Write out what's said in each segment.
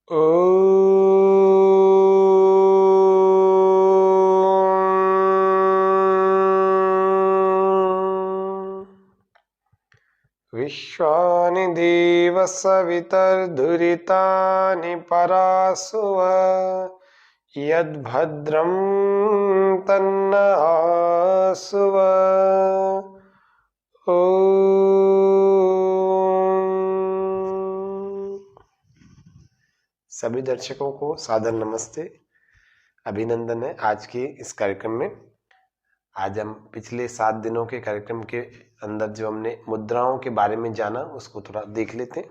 ॐ विश्वानि देव सवितर्दुरितानि परासुव यद्भद्रं तन्न आसुव। सभी दर्शकों को सादर नमस्ते, अभिनंदन है आज के इस कार्यक्रम में। आज हम पिछले 7 दिनों के कार्यक्रम के अंदर जो हमने मुद्राओं के बारे में जाना उसको थोड़ा देख लेते हैं।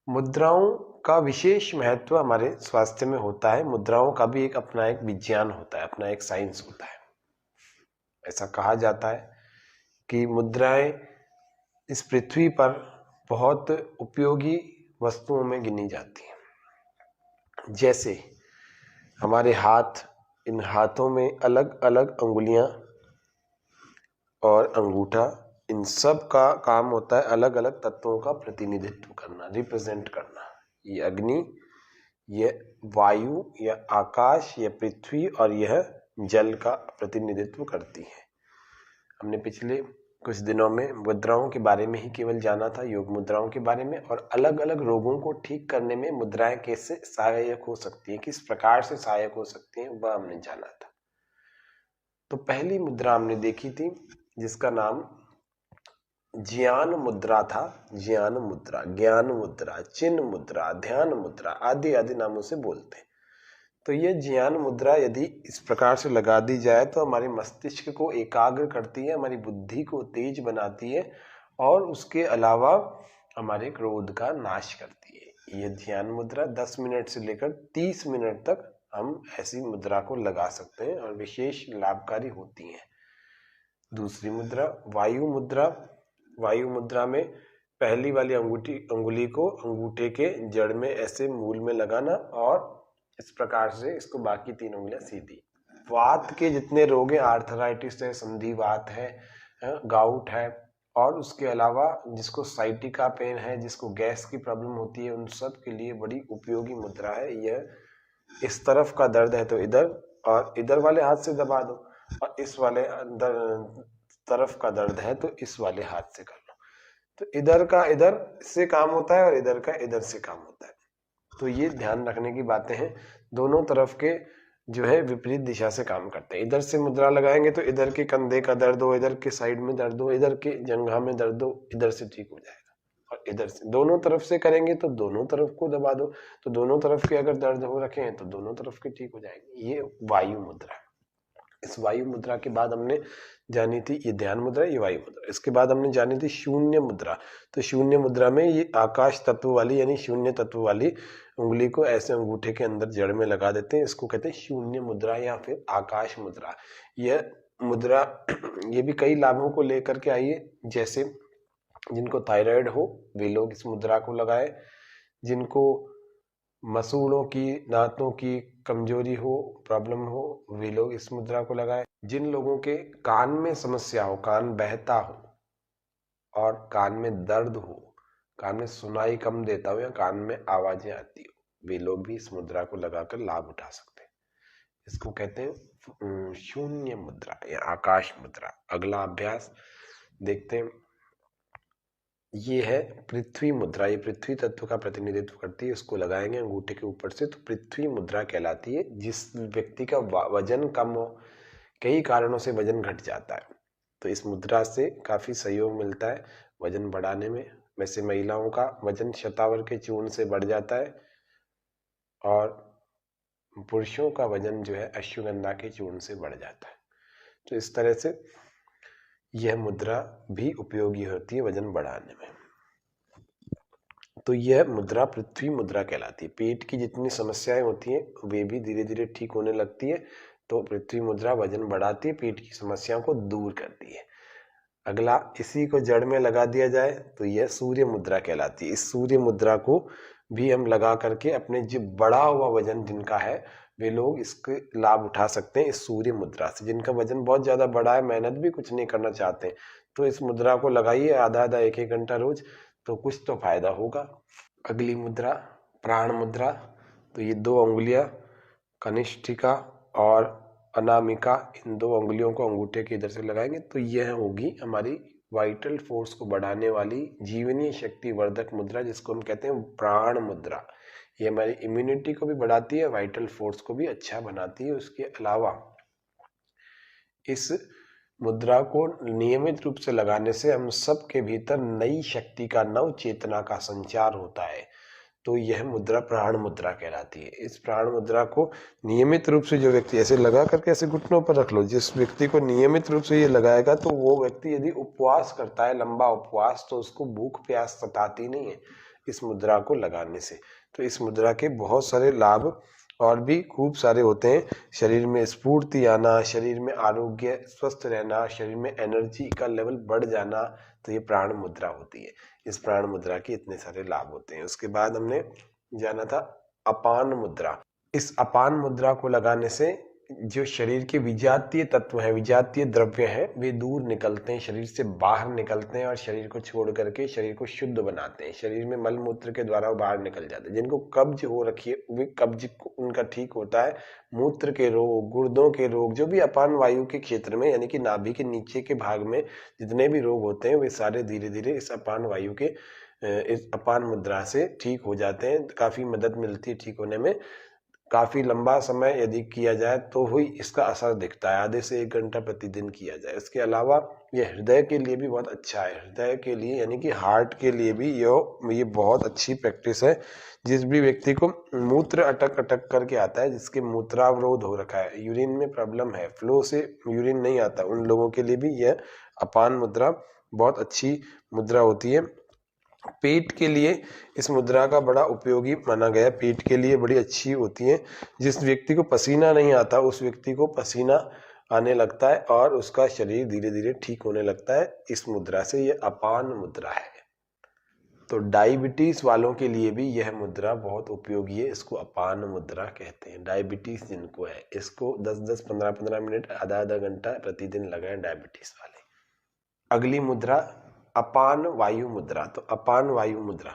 मुद्राओं का विशेष महत्व हमारे स्वास्थ्य में होता है। मुद्राओं का भी अपना एक विज्ञान होता है, अपना एक साइंस होता है। ऐसा कहा जाता है कि मुद्राएं इस पृथ्वी पर बहुत उपयोगी वस्तुओं में गिनी जाती हैं। जैसे हमारे हाथ, इन हाथों में अलग अलग अंगुलियां और अंगूठा, इन सब का काम होता है अलग अलग तत्वों का प्रतिनिधित्व करना, रिप्रेजेंट करना। ये अग्नि, ये वायु, यह आकाश, यह पृथ्वी और यह जल का प्रतिनिधित्व करती है। हमने पिछले कुछ दिनों में मुद्राओं के बारे में ही केवल जाना था, योग मुद्राओं के बारे में, और अलग अलग रोगों को ठीक करने में मुद्राएं कैसे सहायक हो सकती हैं, किस प्रकार से सहायक हो सकती हैं, वह हमने जाना था। तो पहली मुद्रा हमने देखी थी जिसका नाम ज्ञान मुद्रा था। ज्ञान मुद्रा, ज्ञान मुद्रा, चिन्ह मुद्रा, ध्यान मुद्रा आदि आदि नामों से बोलते हैं। तो ये ज्ञान मुद्रा यदि इस प्रकार से लगा दी जाए तो हमारे मस्तिष्क को एकाग्र करती है, हमारी बुद्धि को तेज बनाती है और उसके अलावा हमारे क्रोध का नाश करती है। ये ध्यान मुद्रा 10 मिनट से लेकर 30 मिनट तक हम ऐसी मुद्रा को लगा सकते हैं और विशेष लाभकारी होती हैं। दूसरी मुद्रा वायु मुद्रा। वायु मुद्रा में पहली वाली अंगुली को अंगूठे के जड़ में ऐसे मूल में लगाना और इस प्रकार से इसको बाकी 3 उंगलियां सीधी। वात के जितने रोग हैं, आर्थराइटिस है, संधिवात है, गाउट है, और उसके अलावा जिसको साइटिका पेन है, जिसको गैस की प्रॉब्लम होती है, उन सब के लिए बड़ी उपयोगी मुद्रा है। यह इस तरफ का दर्द है तो इधर, और इधर वाले हाथ से दबा दो, और इस वाले तरफ का दर्द है तो इस वाले हाथ से कर लो। तो इधर का इधर से काम होता है और इधर का इधर से काम होता है। तो ये ध्यान रखने की बातें हैं। दोनों तरफ के जो है विपरीत दिशा से काम करते हैं। इधर से मुद्रा लगाएंगे तो इधर के कंधे का दर्द हो, इधर के साइड में दर्द हो, इधर के जंघा में दर्द हो, इधर से ठीक हो जाएगा। और इधर से दोनों तरफ से करेंगे तो दोनों तरफ को दबा दो, तो दोनों तरफ के अगर दर्द हो रखे हैं तो दोनों तरफ के ठीक हो जाएंगे। ये वायु मुद्रा है। इस वायु मुद्रा के बाद हमने जानी थी ये ध्यान मुद्रा, ये वायु मुद्रा। इसके बाद हमने जानी थी शून्य मुद्रा। तो शून्य मुद्रा में ये आकाश तत्व वाली यानी शून्य तत्व वाली उंगली को ऐसे अंगूठे के अंदर जड़ में लगा देते हैं। इसको कहते हैं शून्य मुद्रा या फिर आकाश मुद्रा। यह मुद्रा ये भी कई लाभों को लेकर के आई है। जैसे जिनको थायराइड हो वे लोग इस मुद्रा को लगाए, जिनको मसूड़ों की, दांतों की कमजोरी हो, प्रॉब्लम हो, वे लोग इस मुद्रा को लगाए। जिन लोगों के कान में समस्या हो, कान बहता हो और कान में दर्द हो, कान में सुनाई कम देता हो या कान में आवाजें आती हो, वे लोग भी इस मुद्रा को लगाकर लाभ उठा सकते हैं। इसको कहते हैं शून्य मुद्रा या आकाश मुद्रा। अगला अभ्यास देखते हैं। ये है पृथ्वी मुद्रा। ये पृथ्वी तत्व का प्रतिनिधित्व करती है। इसको लगाएंगे अंगूठे के ऊपर से तो पृथ्वी मुद्रा कहलाती है। जिस व्यक्ति का वजन कम हो, कई कारणों से वजन घट जाता है, तो इस मुद्रा से काफी सहयोग मिलता है वजन बढ़ाने में। वैसे महिलाओं का वजन शतावर के चूर्ण से बढ़ जाता है और पुरुषों का वजन जो है अश्वगंधा के चूर्ण से बढ़ जाता है। तो इस तरह से यह मुद्रा भी उपयोगी होती है वजन बढ़ाने में। तो यह मुद्रा पृथ्वी मुद्रा कहलाती है। पेट की जितनी समस्याएं होती हैं वे भी धीरे धीरे ठीक होने लगती है। तो पृथ्वी मुद्रा वजन बढ़ाती है, पेट की समस्याओं को दूर करती है। अगला, इसी को जड़ में लगा दिया जाए तो यह सूर्य मुद्रा कहलाती है। इस सूर्य मुद्रा को भी हम लगा करके अपने जो बढ़ा हुआ वजन जिनका है वे लोग इसके लाभ उठा सकते हैं इस सूर्य मुद्रा से। जिनका वजन बहुत ज्यादा बढ़ा है, मेहनत भी कुछ नहीं करना चाहते, तो इस मुद्रा को लगाइए आधा आधा 1-1 घंटा रोज, तो कुछ तो फायदा होगा। अगली मुद्रा प्राण मुद्रा। तो ये 2 उंगलियां कनिष्ठिका और अनामिका, इन 2 उंगलियों को अंगूठे के इधर से लगाएंगे तो यह होगी हमारी वाइटल फोर्स को बढ़ाने वाली जीवनीय शक्ति वर्धक मुद्रा, जिसको हम कहते हैं प्राण मुद्रा। ये हमारी इम्यूनिटी को भी बढ़ाती है, वाइटल फोर्स को भी अच्छा बनाती है। उसके अलावा इस मुद्रा को नियमित रूप से लगाने से हम सब के भीतर नई शक्ति का, नव चेतना का संचार होता है। तो यह मुद्रा प्राण मुद्रा कहलाती है। इस प्राण मुद्रा को नियमित रूप से जो व्यक्ति ऐसे लगा करके ऐसे घुटनों पर रख लो, जिस व्यक्ति को नियमित रूप से ये लगाएगा तो वो व्यक्ति यदि उपवास करता है, लंबा उपवास, तो उसको भूख प्यास सताती नहीं है इस मुद्रा को लगाने से। तो इस मुद्रा के बहुत सारे लाभ और भी खूब सारे होते हैं। शरीर में स्फूर्ति आना, शरीर में आरोग्य, स्वस्थ रहना, शरीर में एनर्जी का लेवल बढ़ जाना, तो ये प्राण मुद्रा होती है। इस प्राण मुद्रा के इतने सारे लाभ होते हैं। उसके बाद हमने जाना था अपान मुद्रा। इस अपान मुद्रा को लगाने से जो शरीर के विजातीय तत्व हैं, विजातीय द्रव्य हैं, वे दूर निकलते हैं, शरीर से बाहर निकलते हैं और शरीर को छोड़ करके शरीर को शुद्ध बनाते हैं। शरीर में मल मूत्र के द्वारा बाहर निकल जाते हैं। जिनको कब्ज हो रखी है वे कब्ज उनका ठीक होता है। मूत्र के रोग, गुर्दों के रोग, जो भी अपान वायु के क्षेत्र में यानी कि नाभि के नीचे के भाग में जितने भी रोग होते हैं वे सारे धीरे धीरे इस अपान वायु के इस अपान मुद्रा से ठीक हो जाते हैं। काफी मदद मिलती है ठीक होने में। काफी लंबा समय यदि किया जाए तो ही इसका असर दिखता है, आधे से 1 घंटा प्रतिदिन किया जाए। इसके अलावा यह हृदय के लिए भी बहुत अच्छा है। हृदय के लिए यानी कि हार्ट के लिए भी ये बहुत अच्छी प्रैक्टिस है। जिस भी व्यक्ति को मूत्र अटक अटक करके आता है, जिसके मूत्रावरोध हो रखा है, यूरिन में प्रॉब्लम है, फ्लो से यूरिन नहीं आता, उन लोगों के लिए भी यह अपान मुद्रा बहुत अच्छी मुद्रा होती है। पेट के लिए इस मुद्रा का बड़ा उपयोगी माना गया। पेट के लिए बड़ी अच्छी होती है। जिस व्यक्ति को पसीना नहीं आता उस व्यक्ति को पसीना आने लगता है और उसका शरीर धीरे धीरे ठीक होने लगता है इस मुद्रा से। यह अपान मुद्रा है। तो डायबिटीज वालों के लिए भी यह मुद्रा बहुत उपयोगी है। इसको अपान मुद्रा कहते हैं। डायबिटीज जिनको है इसको 10-10, 15-15 मिनट, आधा-आधा घंटा प्रतिदिन लगाएं डायबिटीज वाले। अगली मुद्रा अपान वायु मुद्रा। तो अपान वायु मुद्रा,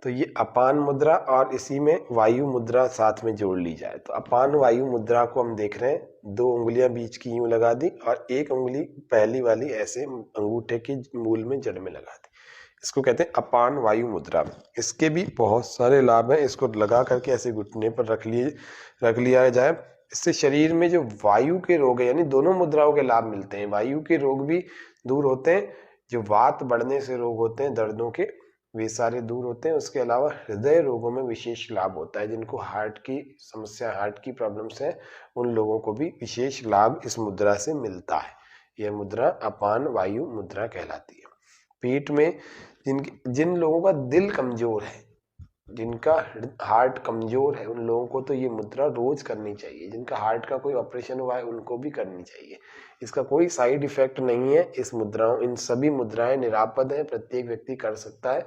तो ये अपान मुद्रा और इसी में वायु मुद्रा साथ में जोड़ ली जाए तो अपान वायु मुद्रा को हम देख रहे हैं। 2 उंगलियां बीच की यूं लगा दी और 1 उंगली पहली वाली ऐसे अंगूठे के मूल में जड़ में लगा दी। इसको कहते हैं अपान वायु मुद्रा। इसके भी बहुत सारे लाभ हैं। इसको लगा करके ऐसे घुटने पर रख लिया जाए। इससे शरीर में जो वायु के रोग है, यानी दोनों मुद्राओं के लाभ मिलते हैं। वायु के रोग भी दूर होते हैं, जो वात बढ़ने से रोग होते हैं दर्दों के, वे सारे दूर होते हैं। उसके अलावा हृदय रोगों में विशेष लाभ होता है। जिनको हार्ट की समस्या, हार्ट की प्रॉब्लम्स है, उन लोगों को भी विशेष लाभ इस मुद्रा से मिलता है। यह मुद्रा अपान वायु मुद्रा कहलाती है। पेट में जिन लोगों का दिल कमजोर है, जिनका हार्ट कमजोर है, उन लोगों को तो ये मुद्रा रोज करनी चाहिए। जिनका हार्ट का कोई ऑपरेशन हुआ है उनको भी करनी चाहिए। इसका कोई साइड इफेक्ट नहीं है। इन सभी मुद्राएं निरापद है, प्रत्येक व्यक्ति कर सकता है।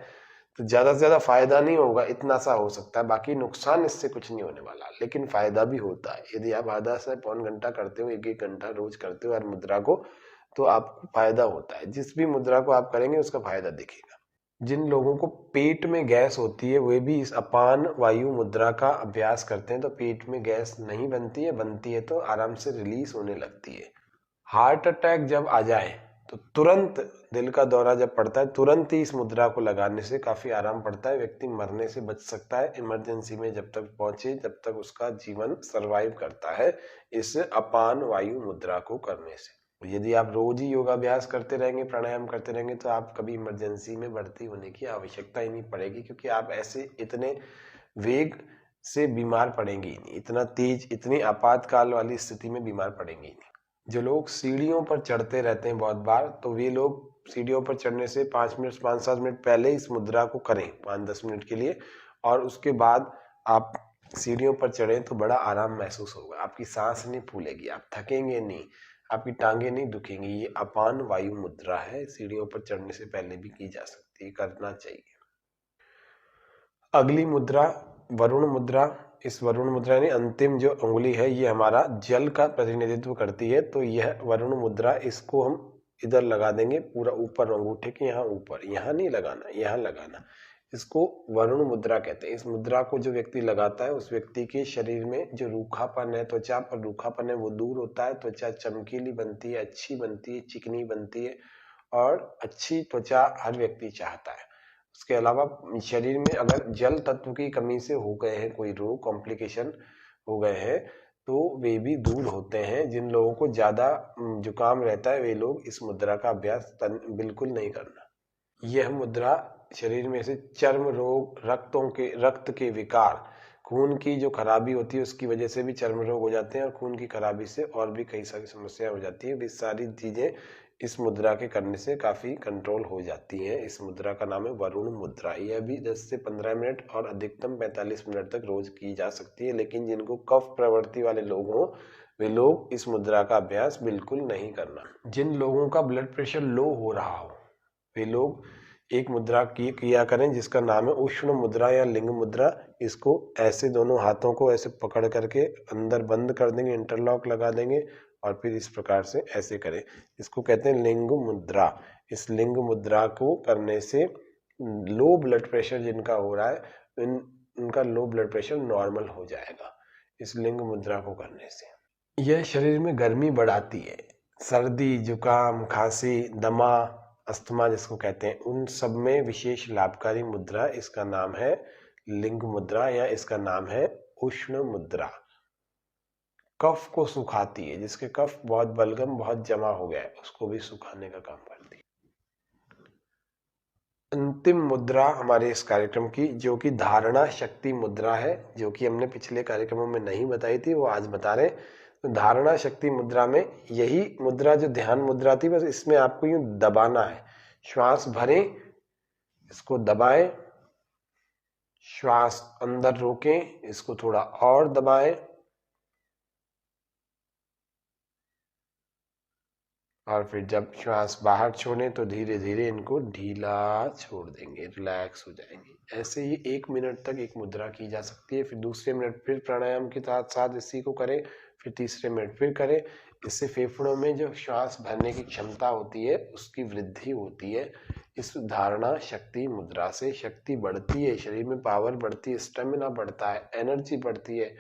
तो ज्यादा से ज्यादा फायदा नहीं होगा, इतना सा हो सकता है, बाकी नुकसान इससे कुछ नहीं होने वाला, लेकिन फायदा भी होता है। यदि आप आधा से पौन घंटा करते हो, 1-1 घंटा रोज करते हो हर मुद्रा को, तो आपको फायदा होता है। जिस भी मुद्रा को आप करेंगे उसका फायदा दिखेगा। जिन लोगों को पेट में गैस होती है वे भी इस अपान वायु मुद्रा का अभ्यास करते हैं तो पेट में गैस नहीं बनती है, बनती है तो आराम से रिलीज होने लगती है। हार्ट अटैक जब आ जाए तो तुरंत, दिल का दौरा जब पड़ता है, तुरंत ही इस मुद्रा को लगाने से काफी आराम पड़ता है। व्यक्ति मरने से बच सकता है। इमरजेंसी में जब तक पहुंचे, जब तक उसका जीवन सरवाइव करता है इस अपान वायु मुद्रा को करने से। यदि आप रोज ही योगाभ्यास करते रहेंगे, प्राणायाम करते रहेंगे, तो आप कभी इमरजेंसी में भर्ती होने की आवश्यकता ही नहीं पड़ेगी, क्योंकि आप ऐसे इतने वेग से बीमार पड़ेंगे ही नहीं, इतना तेज, इतनी आपातकाल वाली स्थिति में बीमार पड़ेंगे ही नहीं। जो लोग सीढ़ियों पर चढ़ते रहते हैं बहुत बार, तो वे लोग सीढ़ियों पर चढ़ने से 5-7 मिनट पहले इस मुद्रा को करें 5-10 मिनट के लिए, और उसके बाद आप सीढ़ियों पर चढ़ें तो बड़ा आराम महसूस होगा। आपकी सांस नहीं फूलेगी, आप थकेंगे नहीं, आपकी टांगे नहीं दुखेंगी। ये अपान वायु मुद्रा है, सीढ़ियों पर चढ़ने से पहले भी की जा सकती है, करना चाहिए। अगली मुद्रा वरुण मुद्रा। इस वरुण मुद्रा यानी अंतिम जो उंगली है, ये हमारा जल का प्रतिनिधित्व करती है। तो यह वरुण मुद्रा, इसको हम इधर लगा देंगे, पूरा ऊपर अंगूठे के यहाँ ऊपर, यहाँ नहीं लगाना, यहाँ लगाना। इसको वरुण मुद्रा कहते हैं। इस मुद्रा को जो व्यक्ति लगाता है उस व्यक्ति के शरीर में जो रूखापन है, त्वचा पर रूखापन है, वो दूर होता है। त्वचा चमकीली बनती है, अच्छी बनती है, चिकनी बनती है और अच्छी त्वचा हर व्यक्ति चाहता है। उसके अलावा शरीर में अगर जल तत्व की कमी से हो गए हैं कोई रोग, कॉम्प्लिकेशन हो गए हैं, तो वे भी दूर होते हैं। जिन लोगों को ज्यादा जुकाम रहता है वे लोग इस मुद्रा का अभ्यास बिल्कुल नहीं करना। यह मुद्रा शरीर में से चर्म रोग, रक्त के विकार, खून की जो खराबी होती है उसकी वजह से भी चर्म रोग हो जाते हैं और खून की खराबी से और भी कई सारी समस्याएं हो जाती है। वे सारी चीजें इस मुद्रा के करने से काफी कंट्रोल हो जाती हैं। इस मुद्रा का नाम है वरुण मुद्रा। यह भी 10 से 15 मिनट और अधिकतम 45 मिनट तक रोज की जा सकती है, लेकिन जिनको कफ प्रवृत्ति वाले लोग हों वे लोग इस मुद्रा का अभ्यास बिल्कुल नहीं करना। जिन लोगों का ब्लड प्रेशर लो हो रहा हो वे लोग एक मुद्रा किया करें जिसका नाम है उष्ण मुद्रा या लिंग मुद्रा। इसको ऐसे दोनों हाथों को ऐसे पकड़ करके अंदर बंद कर देंगे, इंटरलॉक लगा देंगे और फिर इस प्रकार से ऐसे करें। इसको कहते हैं लिंग मुद्रा। इस लिंग मुद्रा को करने से लो ब्लड प्रेशर जिनका हो रहा है उनका लो ब्लड प्रेशर नॉर्मल हो जाएगा इस लिंग मुद्रा को करने से। यह शरीर में गर्मी बढ़ाती है। सर्दी, जुकाम, खांसी, दमा, अस्थमा जिसको कहते हैं, उन सब में विशेष लाभकारी मुद्रा, इसका नाम है लिंग मुद्रा या इसका नाम है उष्ण मुद्रा। कफ को सुखाती है, जिसके कफ बहुत बलगम बहुत जमा हो गया है उसको भी सुखाने का काम करती है। अंतिम मुद्रा हमारे इस कार्यक्रम की जो कि धारणा शक्ति मुद्रा है, जो कि हमने पिछले कार्यक्रमों में नहीं बताई थी, वो आज बता रहे। तो धारणा शक्ति मुद्रा में यही मुद्रा जो ध्यान मुद्रा थी, बस इसमें आपको यूं दबाना है। श्वास भरें, इसको दबाएं, श्वास अंदर रोकें, इसको थोड़ा और दबाएं और फिर जब श्वास बाहर छोड़ें तो धीरे धीरे इनको ढीला छोड़ देंगे, रिलैक्स हो जाएंगे। ऐसे ही 1 मिनट तक एक मुद्रा की जा सकती है। फिर दूसरे मिनट फिर प्राणायाम के साथ साथ इसी को करें, फिर तीसरे मिनट फिर करें। इससे फेफड़ों में जो श्वास भरने की क्षमता होती है उसकी वृद्धि होती है। इस धारणा शक्ति मुद्रा से शक्ति बढ़ती है, शरीर में पावर बढ़ती है, स्टेमिना बढ़ता है, एनर्जी बढ़ती है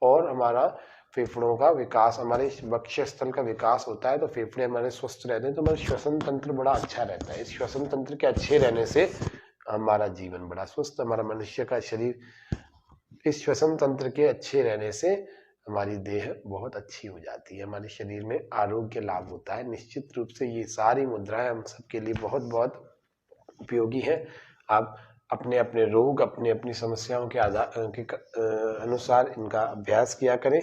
और हमारा फेफड़ों का विकास, हमारे वक्षस्थल का विकास होता है। तो फेफड़े हमारे स्वस्थ रहते हैं तो हमारा श्वसन तंत्र बड़ा अच्छा रहता है। इस श्वसन तंत्र के अच्छे रहने से हमारा जीवन बड़ा स्वस्थ, हमारा मनुष्य का शरीर, इस श्वसन तंत्र के अच्छे रहने से हमारी देह बहुत अच्छी हो जाती है, हमारे शरीर में आरोग्य लाभ होता है। निश्चित रूप से ये सारी मुद्राएं हम सबके लिए बहुत बहुत उपयोगी है। आप अपने अपने रोग, अपनी अपनी समस्याओं के अनुसार इनका अभ्यास किया करें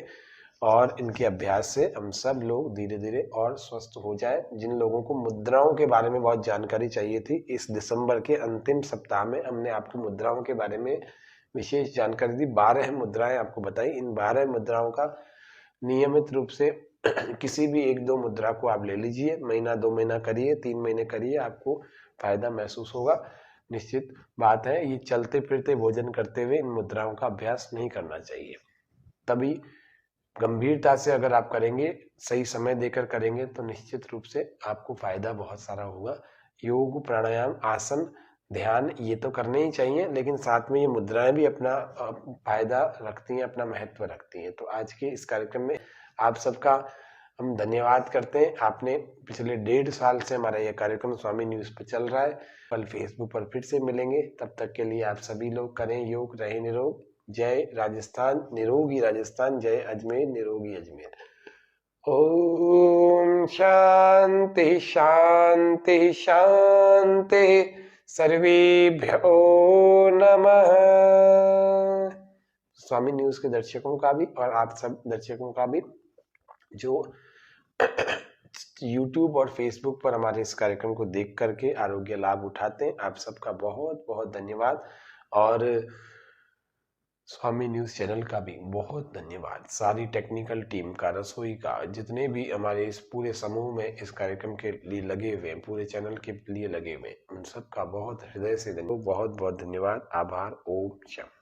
और इनके अभ्यास से हम सब लोग धीरे धीरे और स्वस्थ हो जाएं। जिन लोगों को मुद्राओं के बारे में बहुत जानकारी चाहिए थी, इस दिसंबर के अंतिम सप्ताह में हमने आपको मुद्राओं के बारे में विशेष जानकारी दी। 12 मुद्राएं आपको बताई। इन 12 मुद्राओं का नियमित रूप से किसी भी 1-2 मुद्रा को आप ले लीजिए, महीना 2 महीना करिए, 3 महीने करिए, आपको फायदा महसूस होगा। निश्चित बात है, ये चलते फिरते भोजन करते हुए इन मुद्राओं का अभ्यास नहीं करना चाहिए। तभी गंभीरता से अगर आप करेंगे, सही समय देकर करेंगे तो निश्चित रूप से आपको फायदा बहुत सारा होगा। योग, प्राणायाम, आसन, ध्यान ये तो करने ही चाहिए, लेकिन साथ में ये मुद्राएं भी अपना फायदा रखती हैं, अपना महत्व रखती हैं। तो आज के इस कार्यक्रम में आप सबका हम धन्यवाद करते हैं। आपने पिछले 1.5 साल से हमारा यह कार्यक्रम स्वामी न्यूज पर चल रहा है। कल फेसबुक पर फिर से मिलेंगे, तब तक के लिए आप सभी लोग करें योग, रहे निरोग। जय राजस्थान, निरोगी राजस्थान। जय अजमेर, निरोगी अजमेर। ओम शांति शांति शांति। सर्वेभ्यो नमः। स्वामी न्यूज के दर्शकों का भी और आप सब दर्शकों का भी जो YouTube और Facebook पर हमारे इस कार्यक्रम को देख करके आरोग्य लाभ उठाते हैं, आप सबका बहुत बहुत धन्यवाद। और स्वामी न्यूज चैनल का भी बहुत धन्यवाद। सारी टेक्निकल टीम का, रसोई का, जितने भी हमारे इस पूरे समूह में इस कार्यक्रम के लिए लगे हुए, पूरे चैनल के लिए लगे हुए, उन सबका बहुत हृदय से बहुत बहुत धन्यवाद, आभार। ओम शांति।